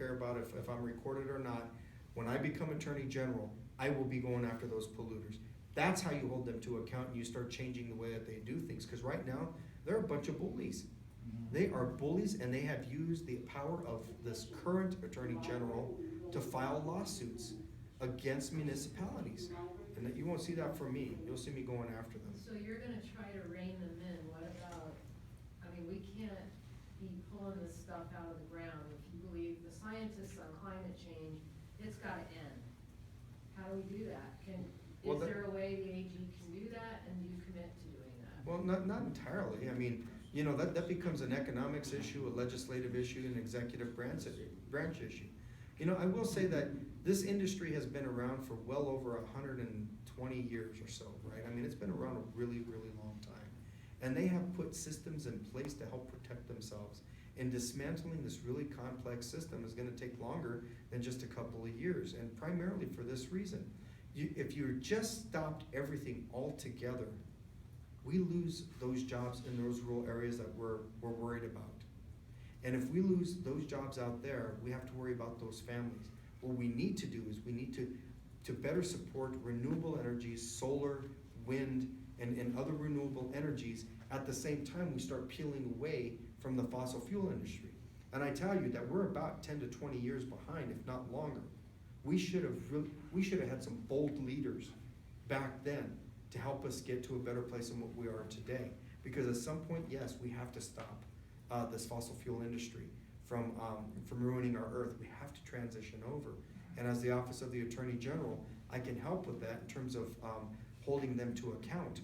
care about if I'm recorded or not. When I become Attorney General, I will be going after those polluters. That's how you hold them to account and you start changing the way that they do things. Because right now, they're a bunch of bullies. They are bullies, and they have used the power of this current Attorney General to file lawsuits against municipalities. And that you won't see that from me. You'll see me going after them. So you're gonna try to rein them in. What about, I mean, we can't be pulling this stuff out of the ground. If you believe the scientists on climate change, it's gotta end. How do we do that? Well, Is there a way the AG can do that, and do you commit to doing that? Well, not entirely. I mean, you know, that becomes an economics issue, a legislative issue, an executive branch issue. You know, I will say that this industry has been around for well over 120 years or so, right? I mean, it's been around a really, really long time. And they have put systems in place to help protect themselves. And dismantling this really complex system is gonna take longer than just a couple of years, and primarily for this reason. If you just stopped everything altogether, we lose those jobs in those rural areas that we're worried about. And if we lose those jobs out there, we have to worry about those families. What we need to do is we need to better support renewable energies, solar, wind, and other renewable energies. At the same time, we start peeling away from the fossil fuel industry. And I tell you that we're about 10 to 20 years behind, if not longer. We should have had some bold leaders back then to help us get to a better place than what we are today. Because at some point, yes, we have to stop this fossil fuel industry from ruining our earth. We have to transition over. And as the Office of the Attorney General, I can help with that in terms of holding them to account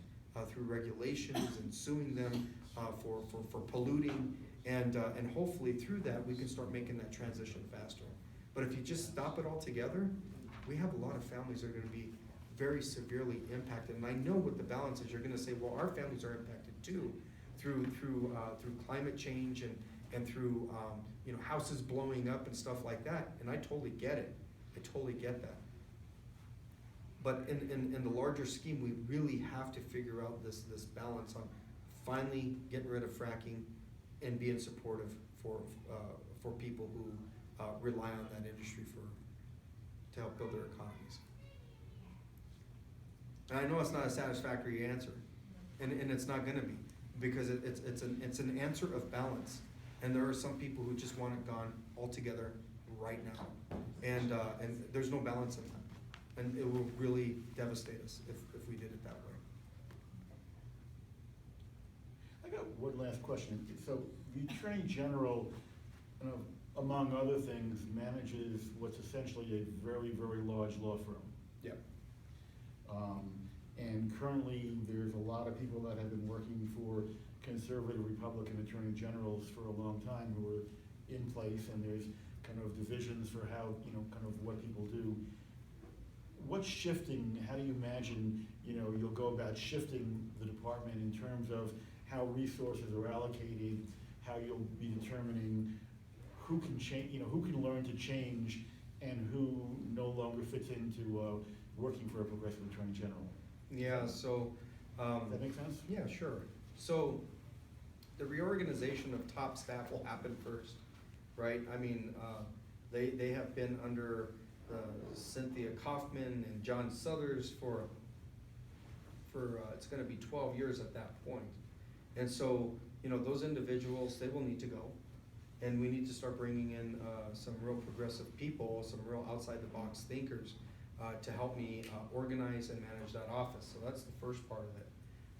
through regulations and suing them for polluting. And hopefully through that, we can start making that transition faster. But if you just stop it all together, we have a lot of families that are gonna be very severely impacted. And I know what the balance is. You're gonna say, well, our families are impacted too, through climate change and through you know, houses blowing up and stuff like that. And I totally get it. I totally get that. But in the larger scheme, we really have to figure out this balance on finally getting rid of fracking and being supportive for people who rely on that industry to help build their economies. And I know it's not a satisfactory answer, and it's not gonna be, because it's an answer of balance. And there are some people who just want it gone altogether right now. And there's no balance in that. And it will really devastate us if we did it that way. I got one last question. So the Attorney General, among other things, manages what's essentially a very, very large law firm. Yep. And currently, there's a lot of people that have been working for conservative Republican Attorney Generals for a long time who are in place, and there's kind of divisions for how, kind of what people do. What's shifting? How do you imagine, you'll go about shifting the department in terms of how resources are allocated, how you'll be determining who can change, who can learn to change, and who no longer fits into working for a progressive Attorney General? Yeah, so. Does that make sense? Yeah, sure. So the reorganization of top staff will happen first, right? I mean, they have been under Cynthia Kaufman and John Suthers for it's gonna be 12 years at that point. And so, those individuals, they will need to go. And we need to start bringing in some real progressive people, some real outside the box thinkers to help me organize and manage that office. So that's the first part of it.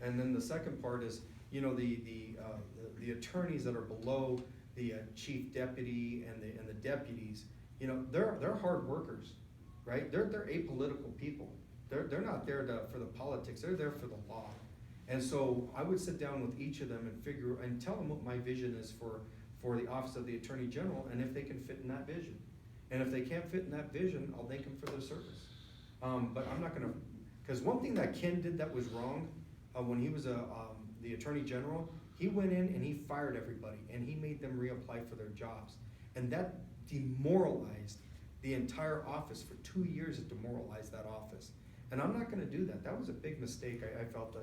And then the second part is, the attorneys that are below the chief deputy and the deputies, they're hard workers, right? They're apolitical people. They're not there for the politics. They're there for the law. And so I would sit down with each of them and tell them what my vision is for the Office of the Attorney General, and if they can fit in that vision. And if they can't fit in that vision, I'll thank them for their service. But I'm not gonna, because one thing that Ken did that was wrong, when he was the Attorney General, he went in and he fired everybody, and he made them reapply for their jobs. And that demoralized the entire office. For 2 years, it demoralized that office. And I'm not gonna do that. That was a big mistake I felt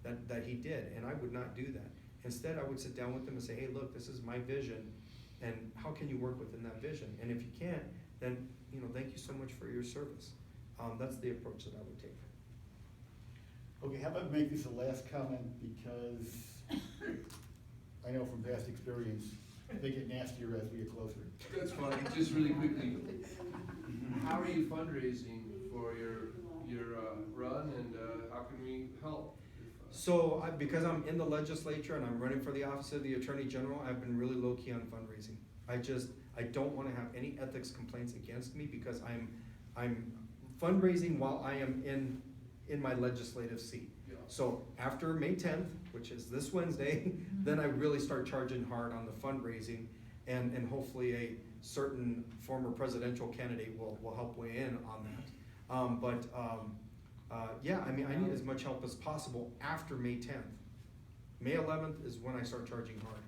that he did, and I would not do that. Instead, I would sit down with them and say, hey, look, this is my vision. And how can you work within that vision? And if you can't, then, you know, thank you so much for your service. That's the approach that I would take. Okay, how about make this a last comment, because I know from past experience, they get nastier as we get closer. That's fine, just really quickly, how are you fundraising for your run, and how can we help? So, because I'm in the legislature and I'm running for the office of the Attorney General, I've been really low-key on fundraising. I don't wanna have any ethics complaints against me, because I'm fundraising while I am in my legislative seat. Yeah. So after May 10th, which is this Wednesday, then I really start charging hard on the fundraising, and hopefully a certain former presidential candidate will help weigh in on that. Yeah, I mean, I need as much help as possible after May 10th. May 11th is when I start charging hard.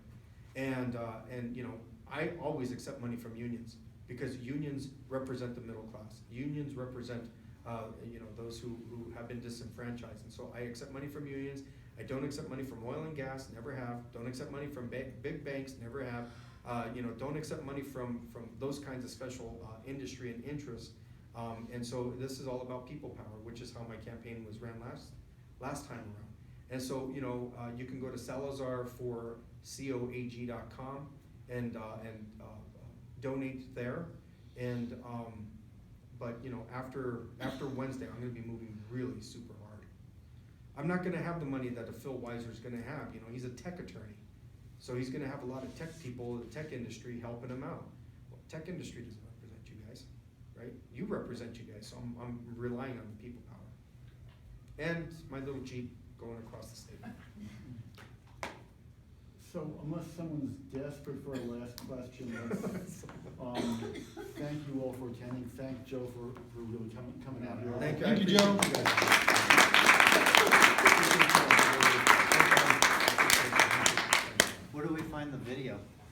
And you know, I always accept money from unions, because unions represent the middle class. Unions represent you know, those who have been disenfranchised. And so I accept money from unions. I don't accept money from oil and gas, never have. Don't accept money from big banks, never have. You know, don't accept money from those kinds of special industry and interests. And so this is all about people power, which is how my campaign was ran last time around. And so, you know, you can go to Salazar for coag.com and donate there. And but you know, after Wednesday, I'm going to be moving really super hard. I'm not going to have the money that a Phil Weiser's going to have. You know, he's a tech attorney, so he's going to have a lot of tech people, the tech industry helping him out. Well, tech industry doesn't represent you guys, right? You represent you guys, so I'm relying on the people power. And my little Jeep going across the state. So unless someone's desperate for a last question, let's, thank you all for attending. Thank Joe for really coming out here. Thank you. Thank you, I Joe. appreciate you guys. Where do we find the video?